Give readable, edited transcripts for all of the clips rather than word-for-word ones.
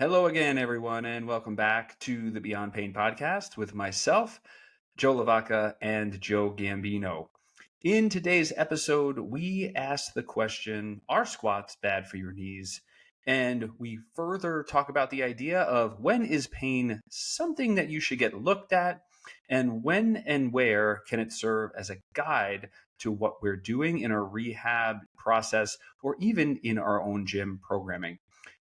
Hello again, everyone, and welcome back to the Beyond Pain podcast with myself, Joe LaVacca, and Joe Gambino. In today's episode, we ask the question, are squats bad for your knees? And we further talk about the idea of when is pain something that you should get looked at, and when and where can it serve as a guide to what we're doing in our rehab process or even in our own gym programming.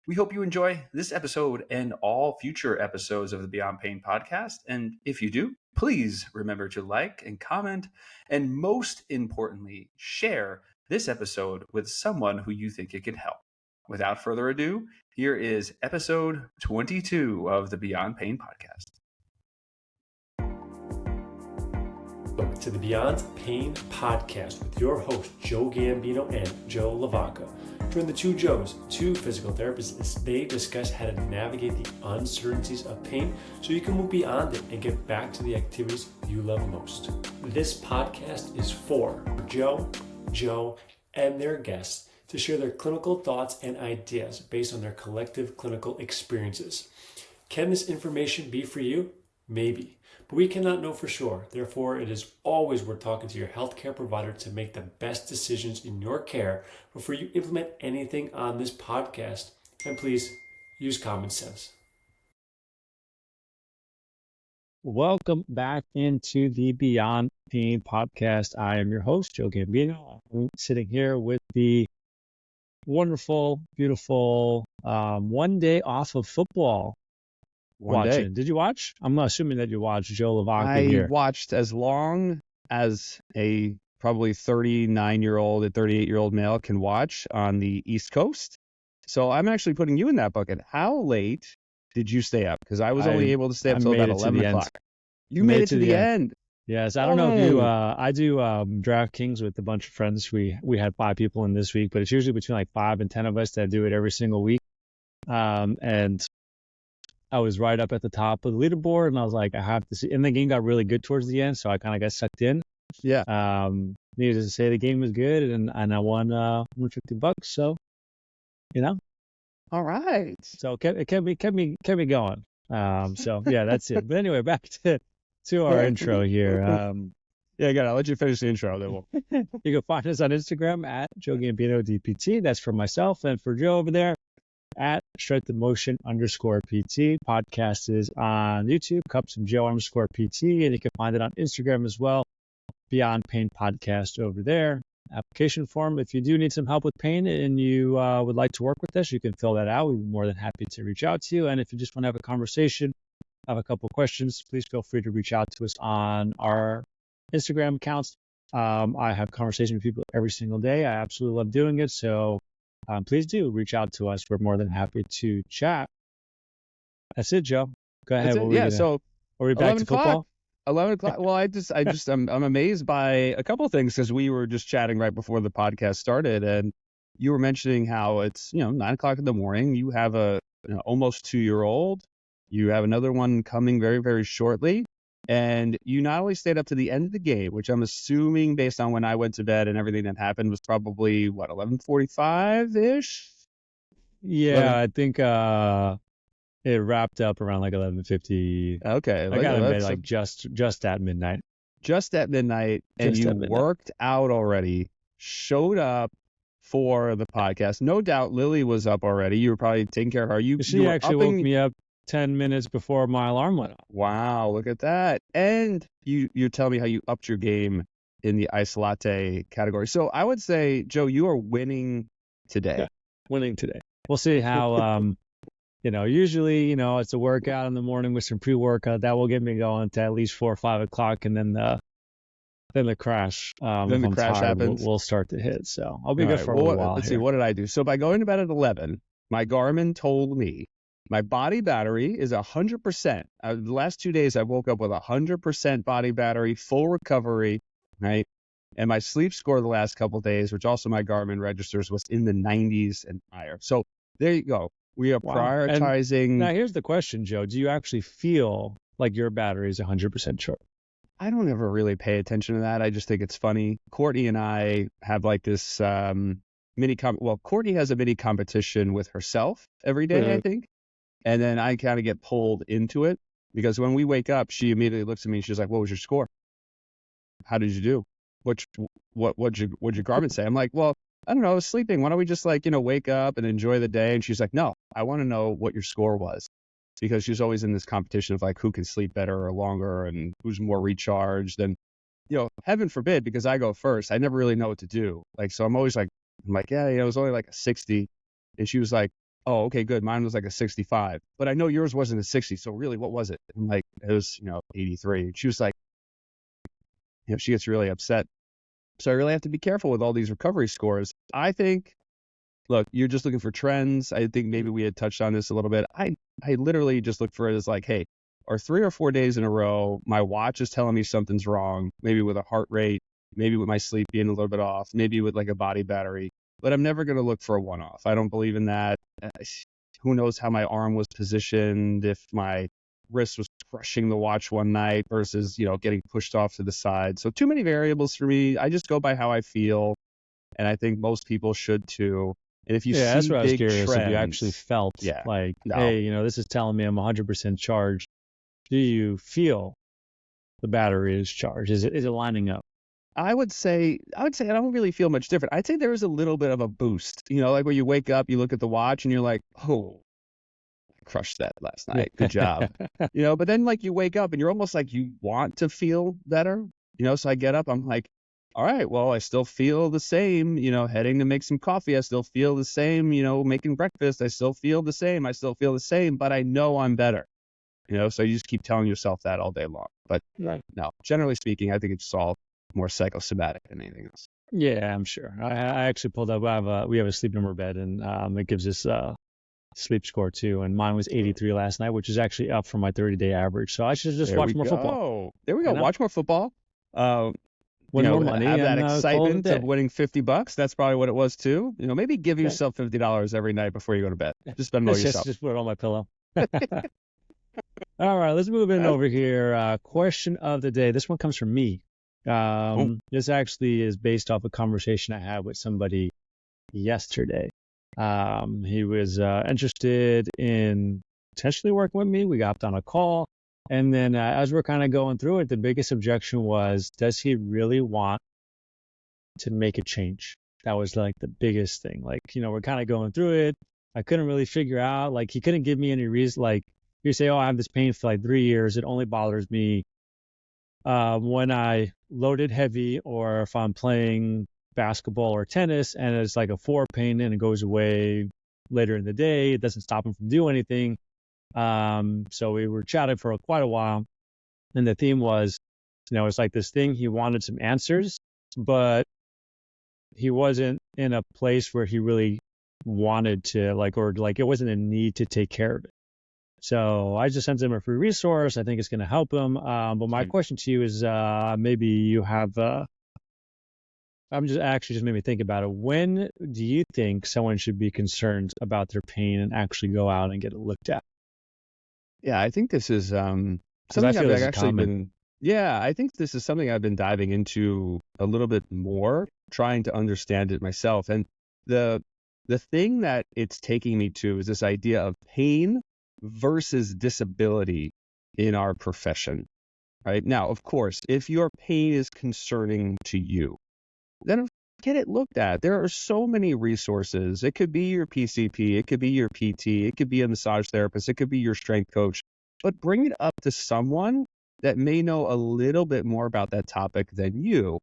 We hope you enjoy this episode and all future episodes of the Beyond Pain podcast. And if you do, please remember to like and comment, and most importantly, share this episode with someone who you think it could help. Without further ado, here is episode 22 of the Beyond Pain podcast. Welcome to the Beyond Pain podcast with your hosts, Joe Gambino and Joe LaVacca. Join the two Joes, two physical therapists, as they discuss how to navigate the uncertainties of pain so you can move beyond it and get back to the activities you love most. This podcast is for Joe, and their guests to share their clinical thoughts and ideas based on their collective clinical experiences. Can this information be for you? Maybe. But we cannot know for sure. Therefore, it is always worth talking to your healthcare provider to make the best decisions in your care before you implement anything on this podcast. And please use common sense. Welcome back into the Beyond Pain podcast. I am your host, Joe Gambino. I'm sitting here with the wonderful, beautiful one day off of football. Watching. Did you watch? I'm not assuming that you watched Joe LaVacca here. I watched as long as a probably 39-year-old and 38-year-old male can watch on the East Coast. So I'm actually putting you in that bucket. How late did you stay up? Because I was only able to stay up until about 11 o'clock. You made it to the end. Yes, I don't know if you, I do DraftKings with a bunch of friends. We had 5 people in this week, but it's usually between like 5 and 10 of us that do it every single week. And I was right up at the top of the leaderboard, and I was like, I have to see. And the game got really good towards the end, so I kind of got sucked in. Yeah. Needless to say, the game was good, and I won $150. So, you know. All right. So it kept me going. So yeah, that's it. But anyway, back to our intro here. Yeah, I'll let you finish the intro. Then you can find us on Instagram at Joe Gambino DPT. That's for myself, and for Joe over there at Strength in Motion _PT. Podcast is on YouTube, Cups and Joe _PT, and you can find it on Instagram as well. Beyond Pain Podcast over there. Application form. If you do need some help with pain and you would like to work with us, you can fill that out. We'd be more than happy to reach out to you. And if you just want to have a conversation, have a couple questions, please feel free to reach out to us on our Instagram accounts. I have conversations with people every single day. I absolutely love doing it. So please do reach out to us. We're more than happy to chat. That's it, Joe. Go ahead. So are we back to football? 11 o'clock. Well, I'm amazed by a couple of things because we were just chatting right before the podcast started, and you were mentioning how it's 9 o'clock in the morning. You have a almost 2-year-old. You have another one coming very, very shortly. And you not only stayed up to the end of the game, which I'm assuming based on when I went to bed and everything that happened was probably, 11:45-ish? Yeah, I think it wrapped up around like 11:50. Okay. I got in bed like just at midnight. Just at midnight, and you worked out already, showed up for the podcast. No doubt Lily was up already. You were probably taking care of her. She actually woke me up 10 minutes before my alarm went off. Wow, look at that. And you're telling me how you upped your game in the ice latte category. So I would say, Joe, you are winning today. Yeah, winning today. We'll see how, usually, it's a workout in the morning with some pre-workout. That will get me going to at least 4 or 5 o'clock. And then the crash. Then the crash happens. We'll start to hit. So I'll be good for a little while. Let's see, what did I do? So by going to bed at 11, my Garmin told me my body battery is 100%. The last 2 days, I woke up with 100% body battery, full recovery, right? And my sleep score the last couple of days, which also my Garmin registers, was in the 90s and higher. So there you go. We are prioritizing. And now here's the question, Joe. Do you actually feel like your battery is 100% charged? I don't ever really pay attention to that. I just think it's funny. Courtney and I have like this Courtney has a mini competition with herself every day, I think. And then I kind of get pulled into it because when we wake up, she immediately looks at me and she's like, "What was your score? How did you do? What'd your Garmin say?" I'm like, "Well, I don't know, I was sleeping. Why don't we just wake up and enjoy the day?" And she's like, "No, I want to know what your score was." Because she's always in this competition of like who can sleep better or longer and who's more recharged. And, heaven forbid, because I go first, I never really know what to do. So I'm always like, yeah, it was only like a 60. And she was like, "Oh, okay, good. Mine was like a 65. But I know yours wasn't a 60. So really, what was it?" I'm like, "It was, 83. And she was like, she gets really upset. So I really have to be careful with all these recovery scores. I think, look, you're just looking for trends. I think maybe we had touched on this a little bit. I literally just look for it as like, hey, are 3 or 4 days in a row, my watch is telling me something's wrong, maybe with a heart rate, maybe with my sleep being a little bit off, maybe with like a body battery, but I'm never going to look for a one-off. I don't believe in that. Who knows how my arm was positioned, if my wrist was crushing the watch one night versus, getting pushed off to the side. So too many variables for me. I just go by how I feel. And I think most people should too. And if you see that's what I was big curious trends, if you actually felt no. hey, this is telling me I'm 100% charged. Do you feel the battery is charged? Is it lining up? I would say I don't really feel much different. I'd say there is a little bit of a boost. Like when you wake up, you look at the watch and you're like, "Oh, I crushed that last night. Good job." But then like you wake up and you're almost like you want to feel better. So I get up, I'm like, all right, well, I still feel the same, heading to make some coffee. I still feel the same, making breakfast. I still feel the same, but I know I'm better. So you just keep telling yourself that all day long. But no, generally speaking, I think it's all more psychosomatic than anything else. Yeah, I'm sure. I actually pulled up. We have a sleep number bed, and it gives us sleep score too. And mine was 83 last night, which is actually up from my 30-day average. So I should just watch more football. There we go. Watch more football. Win more money. Have that and, excitement of winning $50. That's probably what it was too. Maybe give yourself $50 every night before you go to bed. Just spend more yourself. Just put it on my pillow. All right, let's move in over here. Question of the day. This one comes from me. This actually is based off a conversation I had with somebody yesterday. He was interested in potentially working with me. We got on a call. And then as we're kind of going through it, the biggest objection was, does he really want to make a change? That was like the biggest thing. Like, we're kind of going through it. I couldn't really figure out, he couldn't give me any reason. Like, you say, "Oh, I have this pain for like 3 years. It only bothers me when I load it heavy, or if I'm playing basketball or tennis and it's like a 4 pain and it goes away later in the day. It doesn't stop him from doing anything." So we were chatting for quite a while, and the theme was, it's like this thing. He wanted some answers, but he wasn't in a place where he really wanted to, it wasn't a need to take care of it. So I just sent him a free resource. I think it's going to help him. But my question to you is, maybe you have, I'm just made me think about it. When do you think someone should be concerned about their pain and actually go out and get it looked at? Yeah, I think this is something I've actually been. Yeah, I think this is something I've been diving into a little bit more, trying to understand it myself. And the thing that it's taking me to is this idea of pain versus disability in our profession. Right now, of course, if your pain is concerning to you, then get it looked at. There are so many resources. It could be your PCP, it could be your PT, it could be a massage therapist, it could be your strength coach, but bring it up to someone that may know a little bit more about that topic than you.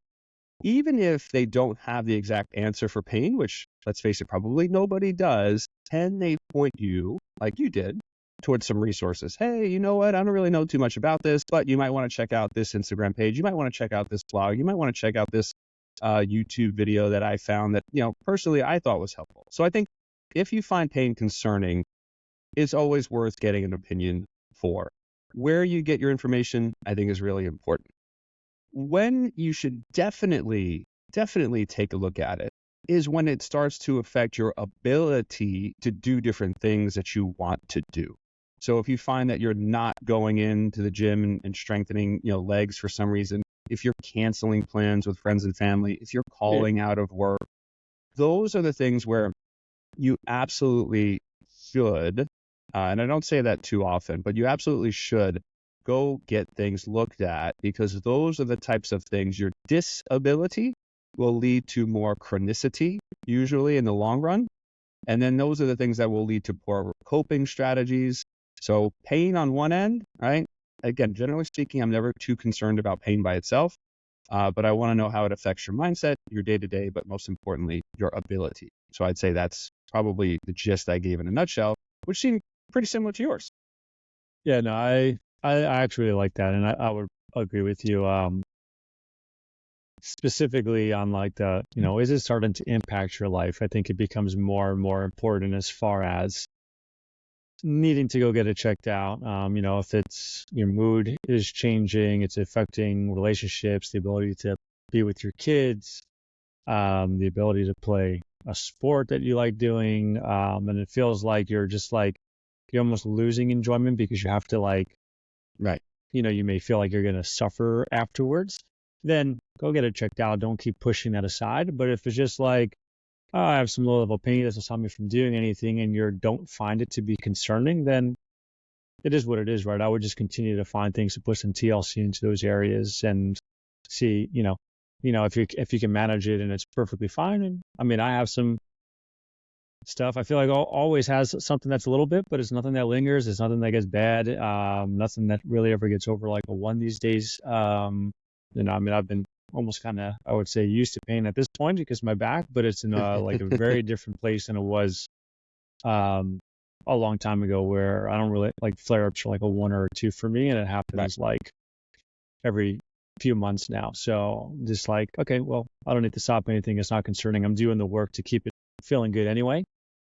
Even if they don't have the exact answer for pain, which, let's face it, probably nobody does, can they point you, like you did, towards some resources? Hey, you know what? I don't really know too much about this, but you might want to check out this Instagram page. You might want to check out this blog. You might want to check out this YouTube video that I found that, personally I thought was helpful. So I think if you find pain concerning, it's always worth getting an opinion for. Where you get your information, I think, is really important. When you should definitely take a look at it is when it starts to affect your ability to do different things that you want to do. So if you find that you're not going into the gym and strengthening, legs for some reason, if you're canceling plans with friends and family, if you're calling out of work, those are the things where you absolutely should And I don't say that too often, but you absolutely should go get things looked at, because those are the types of things. Your disability will lead to more chronicity, usually in the long run. And then those are the things that will lead to poor coping strategies. So pain on one end, right? Again, generally speaking, I'm never too concerned about pain by itself, but I want to know how it affects your mindset, your day-to-day, but most importantly, your ability. So I'd say that's probably the gist I gave in a nutshell, which seemed pretty similar to yours. Yeah, no, I actually really like that, and I would agree with you. Specifically on like the, is it starting to impact your life? I think it becomes more and more important as far as needing to go get it checked out. If it's your mood is changing, it's affecting relationships, the ability to be with your kids, the ability to play a sport that you like doing, and it feels like you're just like you're almost losing enjoyment because you have to Right. you may feel like you're going to suffer afterwards. Then go get it checked out. Don't keep pushing that aside. But if it's just like, oh, I have some low level pain, it doesn't stop me from doing anything, and you don't find it to be concerning, then it is what it is, right? I would just continue to find things to put some TLC into those areas and see, if you can manage it and it's perfectly fine. And I mean, I have some stuff. I feel like always has something that's a little bit, but it's nothing that lingers. It's nothing that gets bad. Nothing that really ever gets over like a one these days. I've been almost kind of, I would say, used to pain at this point because of my back, but it's in like a very different place than it was a long time ago, where I don't really like flare-ups are like a 1 or a 2 for me, and it happens like every few months now. So just like, okay, well, I don't need to stop anything. It's not concerning. I'm doing the work to keep it feeling good anyway.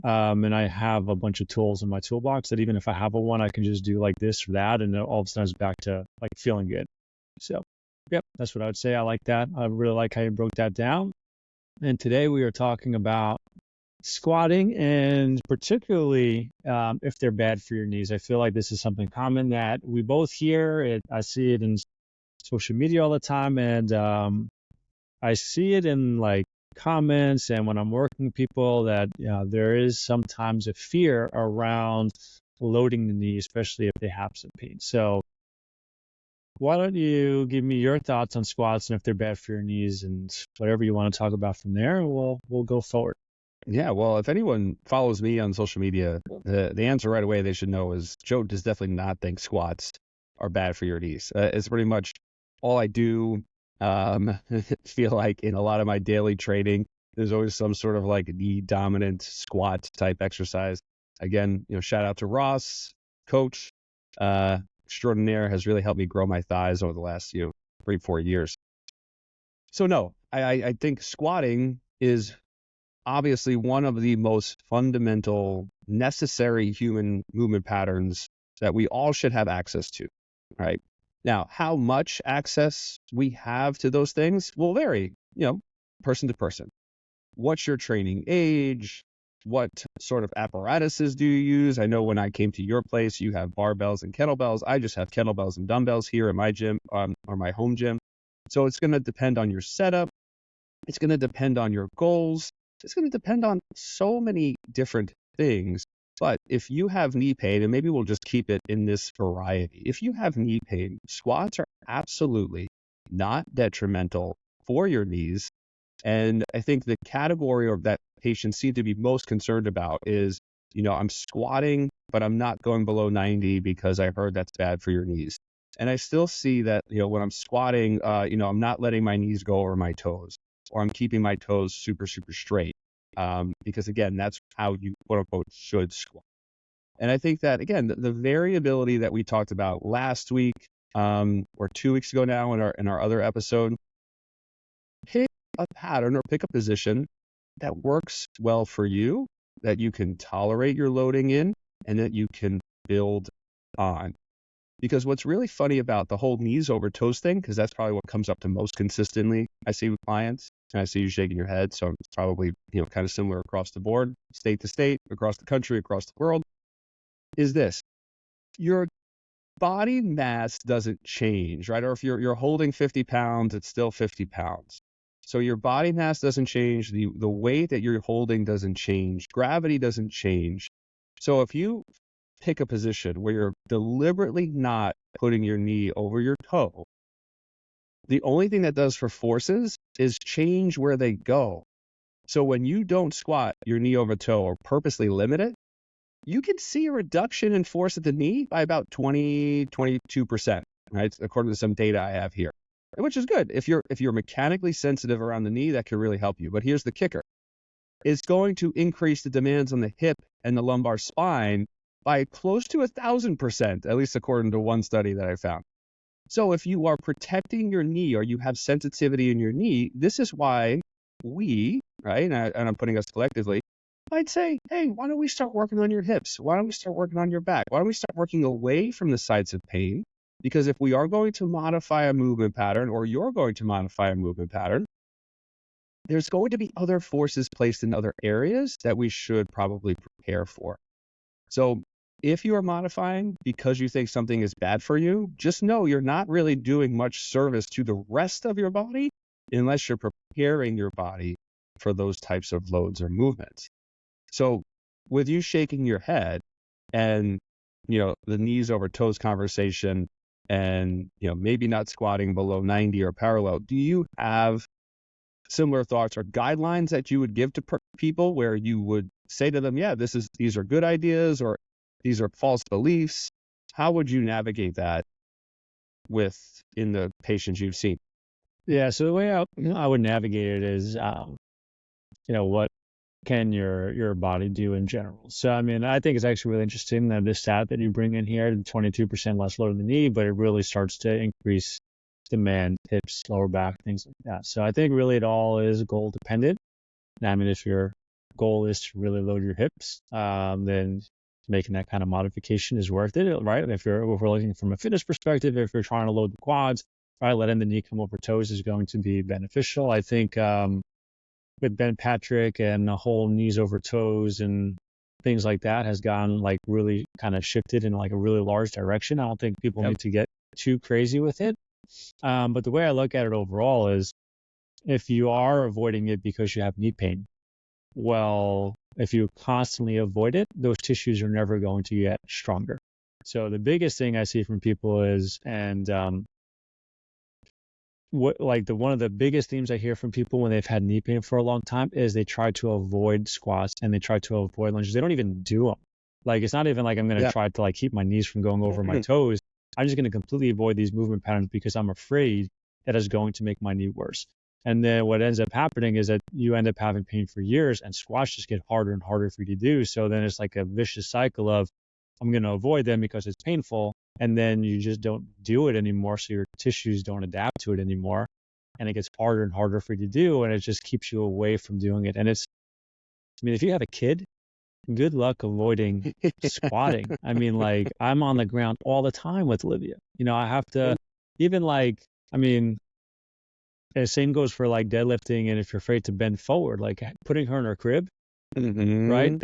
And I have a bunch of tools in my toolbox that even if I have a one, I can just do like this or that, and then all of a sudden it's back to like feeling good. So, yep, that's what I would say. I like that. I really like how you broke that down. And today we are talking about squatting, and particularly if they're bad for your knees. I feel like this is something common that we both hear. I see it in social media all the time, and I see it in like comments and when I'm working with people that there is sometimes a fear around loading the knee, especially if they have some pain. So why don't you give me your thoughts on squats and if they're bad for your knees, and whatever you want to talk about from there, we'll go forward. Yeah, well, if anyone follows me on social media, the answer right away they should know is Joe does definitely not think squats are bad for your knees. It's pretty much all I do. Feel like in a lot of my daily training, there's always some sort of like knee dominant squat type exercise. Again, shout out to Ross, coach, extraordinaire, has really helped me grow my thighs over the last 3-4 years. So no, I think squatting is obviously one of the most fundamental, necessary human movement patterns that we all should have access to, right? Now, how much access we have to those things will vary, person to person. What's your training age? What sort of apparatuses do you use? I know when I came to your place, you have barbells and kettlebells. I just have kettlebells and dumbbells here at my gym, or my home gym. So it's going to depend on your setup. It's going to depend on your goals. It's going to depend on so many different things. But if you have knee pain, and maybe we'll just keep it in this variety, if you have knee pain, squats are absolutely not detrimental for your knees. And I think the category that patients seem to be most concerned about is, I'm squatting, but I'm not going below 90 because I heard that's bad for your knees. And I still see that, when I'm squatting, I'm not letting my knees go over my toes, or I'm keeping my toes super, super straight. Because again, that's how you quote unquote should squat. And I think that again, the variability that we talked about last week, or 2 weeks ago now in our other episode, pick a pattern or pick a position that works well for you, that you can tolerate your loading in, and that you can build on. Because what's really funny about the whole knees over toes thing, because that's probably what comes up the most consistently I see with clients, and I see you shaking your head, so it's probably kind of similar across the board, state to state, across the country, across the world, is this: your body mass doesn't change, right? Or if you're holding 50 pounds, it's still 50 pounds. So your body mass doesn't change, the weight that you're holding doesn't change, gravity doesn't change. So if you pick a position where you're deliberately not putting your knee over your toe, the only thing that does for forces is change where they go. So when you don't squat your knee over toe or purposely limit it, you can see a reduction in force at the knee by about 22%, right? According to some data I have here, which is good. If you're mechanically sensitive around the knee, that can really help you. But here's the kicker. It's going to increase the demands on the hip and the lumbar spine by close to 1,000%, at least according to one study that I found. So if you are protecting your knee or you have sensitivity in your knee, this is why we, right, and I'm putting us collectively, I'd say, hey, why don't we start working on your hips? Why don't we start working on your back? Why don't we start working away from the sites of pain? Because if we are going to modify a movement pattern, or you're going to modify a movement pattern, there's going to be other forces placed in other areas that we should probably prepare for. So if you are modifying because you think something is bad for you, just know you're not really doing much service to the rest of your body unless you're preparing your body for those types of loads or movements. So with you shaking your head and, the knees over toes conversation and, maybe not squatting below 90 or parallel, do you have similar thoughts or guidelines that you would give to people where you would say to them, yeah, these are good ideas or these are false beliefs? How would you navigate that in the patients you've seen? Yeah, so the way I would navigate it is, what can your body do in general? So, I think it's actually really interesting that this stat that you bring in here, 22% less load in the knee, but it really starts to increase demand, hips, lower back, things like that. So I think really it all is goal dependent. And if your goal is to really load your hips, then making that kind of modification is worth it, right? If we're looking from a fitness perspective, if you're trying to load the quads, right, letting the knee come over toes is going to be beneficial. I think with Ben Patrick and the whole knees over toes and things like that has gone really kind of shifted in a really large direction. I don't think people need to get too crazy with it. But the way I look at it overall is if you are avoiding it because you have knee pain, well, if you constantly avoid it, those tissues are never going to get stronger. So the biggest thing I see from people is, one of the biggest themes I hear from people when they've had knee pain for a long time is they try to avoid squats and they try to avoid lunges. They don't even do them. It's not even I'm going to try to keep my knees from going over my toes. I'm just going to completely avoid these movement patterns because I'm afraid that is going to make my knee worse. And then what ends up happening is that you end up having pain for years and squats just get harder and harder for you to do. So then it's like a vicious cycle of I'm going to avoid them because it's painful. And then you just don't do it anymore. So your tissues don't adapt to it anymore. And it gets harder and harder for you to do. And it just keeps you away from doing it. And if you have a kid, good luck avoiding squatting. I'm on the ground all the time with Olivia. I have to the same goes for deadlifting. And if you're afraid to bend forward, putting her in her crib, right?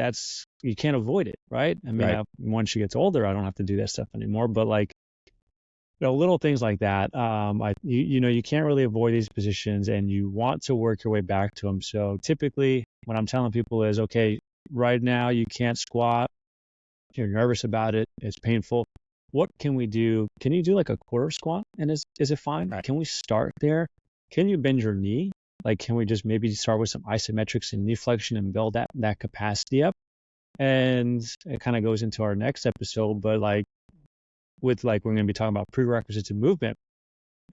You can't avoid it, right? Right. Once she gets older, I don't have to do that stuff anymore. But little things like that, you can't really avoid these positions and you want to work your way back to them. So typically what I'm telling people is, okay, right now you can't squat, you're nervous about it, it's painful. What can we do? Can you do a quarter squat and is it fine? Right. Can we start there? Can you bend your knee? Can we just maybe start with some isometrics and knee flexion and build that capacity up? And it kind of goes into our next episode, but we're going to be talking about prerequisites of movement.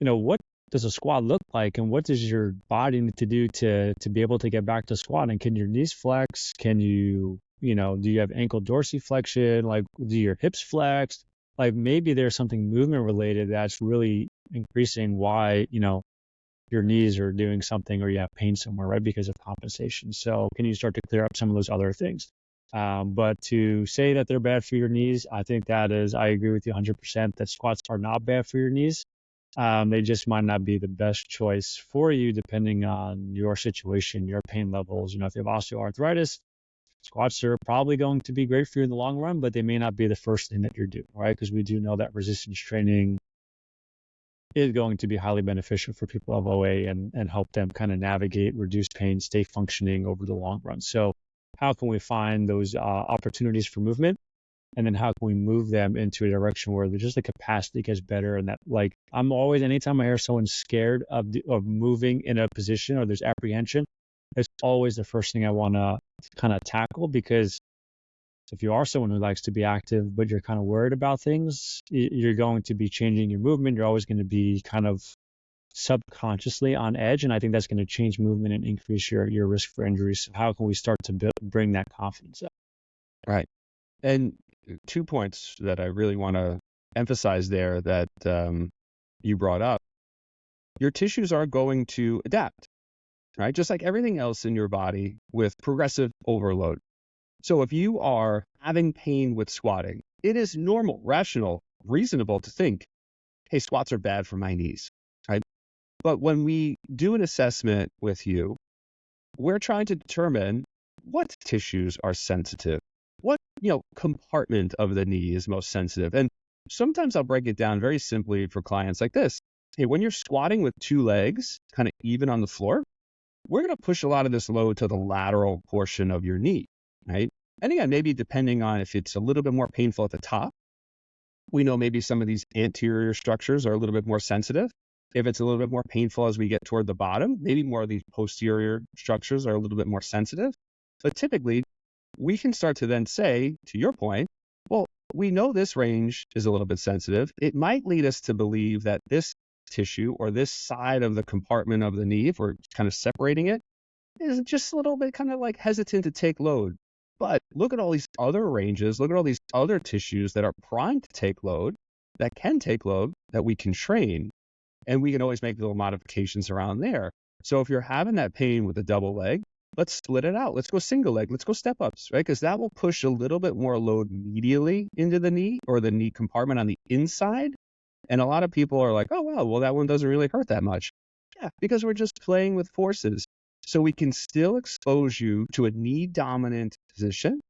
What does a squat look like, and what does your body need to do to be able to get back to squatting? Can your knees flex? Can you, do you have ankle dorsiflexion? Do your hips flex? Maybe there's something movement related that's really increasing why, your knees are doing something or you have pain somewhere, right? Because of compensation. So can you start to clear up some of those other things? But to say that they're bad for your knees, I think I agree with you 100% that squats are not bad for your knees. They just might not be the best choice for you depending on your situation, your pain levels. If you have osteoarthritis, squats are probably going to be great for you in the long run, but they may not be the first thing that you're doing, right? Because we do know that resistance training is going to be highly beneficial for people who have OA and help them kind of navigate, reduce pain, stay functioning over the long run. So how can we find those opportunities for movement? and then how can we move them into a direction where just the capacity gets better. And that, like, I'm always, anytime I hear someone scared of moving in a position or there's apprehension, it's always the first thing I want to kind of tackle, because if you are someone who likes to be active, but you're kind of worried about things, you're going to be changing your movement. You're always going to be kind of subconsciously on edge. And I think that's going to change movement and increase your risk for injuries. So how can we start to bring that confidence up? Right. And 2 points that I really want to emphasize there that you brought up. Your tissues are going to adapt, right? Just like everything else in your body with progressive overload. So if you are having pain with squatting, it is normal, rational, reasonable to think, hey, squats are bad for my knees, right? But when we do an assessment with you, we're trying to determine what tissues are sensitive, what compartment of the knee is most sensitive. And sometimes I'll break it down very simply for clients like this. Hey, when you're squatting with 2 legs kind of even on the floor, we're going to push a lot of this load to the lateral portion of your knee, right? And again, maybe depending on if it's a little bit more painful at the top, we know maybe some of these anterior structures are a little bit more sensitive. If it's a little bit more painful as we get toward the bottom, maybe more of these posterior structures are a little bit more sensitive. But typically, we can start to then say, to your point, well, we know this range is a little bit sensitive. It might lead us to believe that this tissue or this side of the compartment of the knee, if we're kind of separating it, is just a little bit kind of like hesitant to take load. But look at all these other ranges, look at all these other tissues that are primed to take load, that can take load, that we can train, and we can always make little modifications around there. So if you're having that pain with a double leg, let's split it out. Let's go single leg. Let's go step ups, right? Because that will push a little bit more load medially into the knee or the knee compartment on the inside. And a lot of people are like, oh, well, that one doesn't really hurt that much. Yeah, because we're just playing with forces. So we can still expose you to a knee dominant position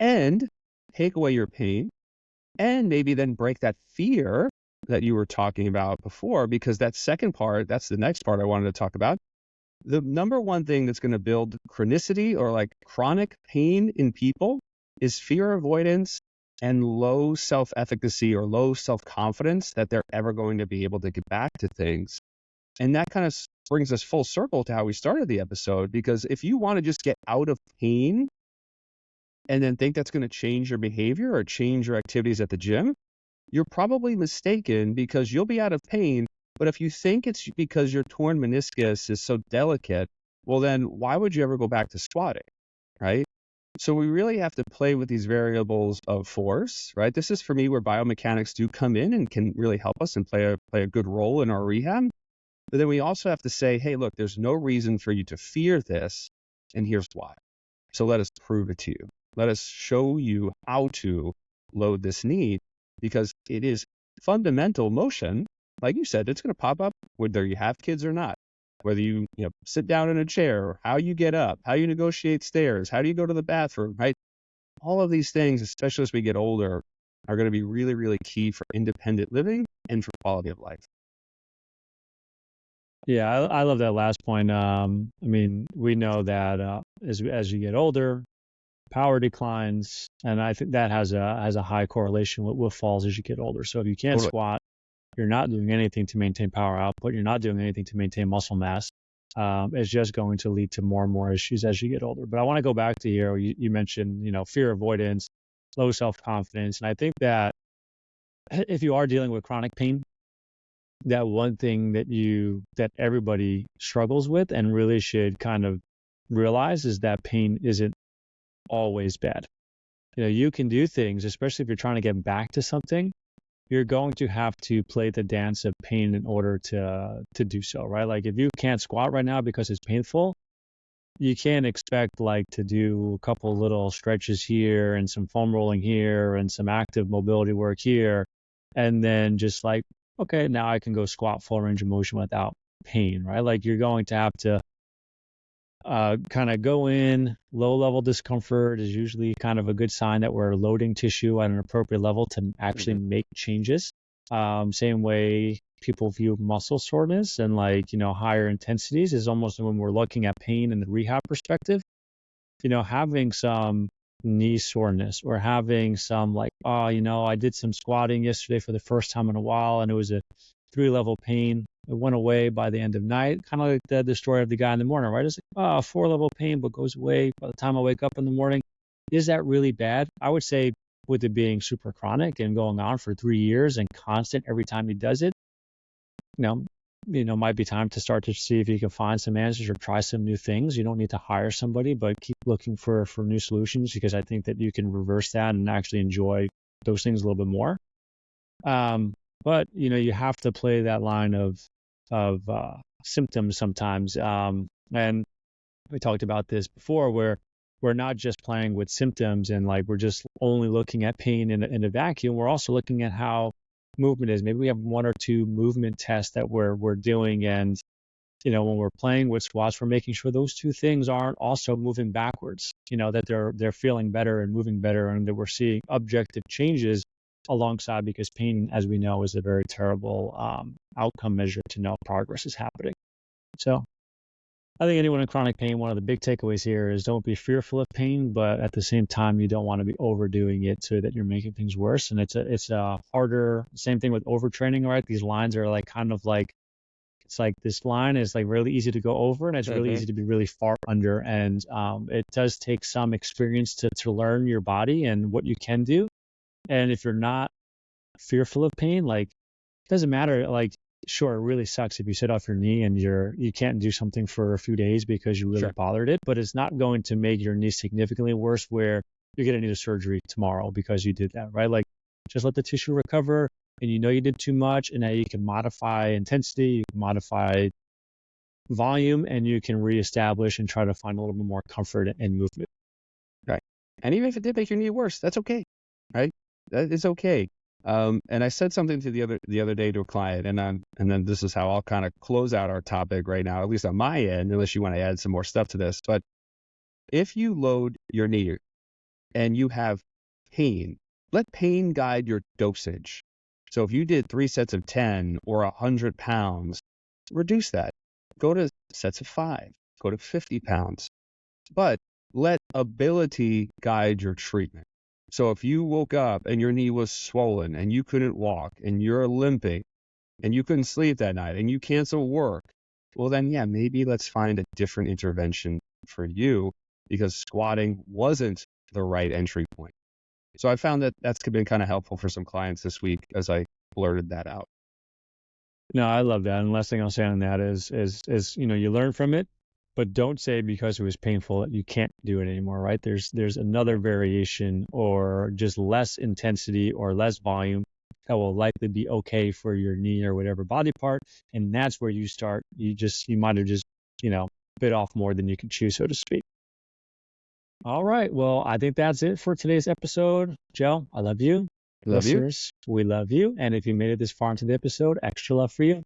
and take away your pain and maybe then break that fear that you were talking about before, because that second part, that's the next part I wanted to talk about. The number one thing that's going to build chronicity or like chronic pain in people is fear avoidance and low self-efficacy or low self-confidence that they're ever going to be able to get back to things. And that kind of brings us full circle to how we started the episode, because if you want to just get out of pain and then think that's going to change your behavior or change your activities at the gym, you're probably mistaken, because you'll be out of pain. But if you think it's because your torn meniscus is so delicate, well, then why would you ever go back to squatting, right? So we really have to play with these variables of force, right? This is for me where biomechanics do come in and can really help us and play a good role in our rehab. But then we also have to say, hey, look, there's no reason for you to fear this, and here's why. So let us prove it to you. Let us show you how to load this knee, because it is fundamental motion. Like you said, it's going to pop up whether you have kids or not, whether you sit down in a chair, or how you get up, how you negotiate stairs, how do you go to the bathroom, right? All of these things, especially as we get older, are going to be really, really key for independent living and for quality of life. Yeah, I love that last point. I mean, we know that as you get older, power declines, and I think that has a high correlation with falls as you get older. So if you can't squat, you're not doing anything to maintain power output. You're not doing anything to maintain muscle mass. It's just going to lead to more and more issues as you get older. But I want to go back to here. You mentioned, fear avoidance, low self-confidence. And I think that if you are dealing with chronic pain, that one thing that everybody struggles with and really should kind of realize is that pain isn't always bad. You can do things, especially if you're trying to get back to something, you're going to have to play the dance of pain in order to do so, right? Like if you can't squat right now because it's painful, you can't expect to do a couple little stretches here and some foam rolling here and some active mobility work here, and then just okay, now I can go squat full range of motion without pain, right? Like you're going to have to kind of go in. Low level discomfort is usually kind of a good sign that we're loading tissue at an appropriate level to actually make changes. Same way people view muscle soreness and higher intensities is almost when we're looking at pain in the rehab perspective. Having some knee soreness or having some like, oh, I did some squatting yesterday for the first time in a while and it was a 3-level pain. It went away by the end of night, kind of like the story of the guy in the morning, right? It's like, 4-level pain, but goes away by the time I wake up in the morning. Is that really bad? I would say with it being super chronic and going on for 3 years and constant every time he does it, might be time to start to see if you can find some answers or try some new things. You don't need to hire somebody, but keep looking for new solutions because I think that you can reverse that and actually enjoy those things a little bit more. But you have to play that line of symptoms sometimes. And we talked about this before, where we're not just playing with symptoms and like we're just only looking at pain in a vacuum. We're also looking at how movement is. Maybe we have 1 or 2 movement tests that we're doing, and when we're playing with squats, we're making sure those 2 things aren't also moving backwards. That they're feeling better and moving better, and that we're seeing objective changes alongside, because pain, as we know, is a very terrible outcome measure to know progress is happening. So I think anyone in chronic pain, one of the big takeaways here is don't be fearful of pain, but at the same time, you don't want to be overdoing it so that you're making things worse. And it's a harder, same thing with overtraining, right? These lines are like kind of like, it's like this line is like really easy to go over and it's really easy to be really far under. And it does take some experience to learn your body and what you can do. And if you're not fearful of pain, like it doesn't matter, like sure, it really sucks if you sit off your knee and you can't do something for a few days because you really bothered it, but it's not going to make your knee significantly worse where you're going to need a surgery tomorrow because you did that, right? Like just let the tissue recover, and you did too much, and now you can modify intensity, you can modify volume, and you can reestablish and try to find a little bit more comfort and movement. Right. And even if it did make your knee worse, that's okay, right? That is okay. And I said something to the other day to a client, and then this is how I'll kind of close out our topic right now, at least on my end, unless you want to add some more stuff to this. But if you load your knee and you have pain, let pain guide your dosage. So if you did 3 sets of 10 or 100 pounds, reduce that. Go to sets of 5, go to 50 pounds, but let ability guide your treatment. So if you woke up and your knee was swollen and you couldn't walk and you're limping and you couldn't sleep that night and you cancel work, well then, yeah, maybe let's find a different intervention for you because squatting wasn't the right entry point. So I found that that's been kind of helpful for some clients this week as I blurted that out. No, I love that. And last thing I'll say on that is you learn from it, but don't say because it was painful that you can't do it anymore, right? There's another variation or just less intensity or less volume that will likely be okay for your knee or whatever body part. And that's where you start. You might have just, bit off more than you can chew, so to speak. All right. Well, I think that's it for today's episode. Joe, I love you. Love you. Listeners, we love you. And if you made it this far into the episode, extra love for you.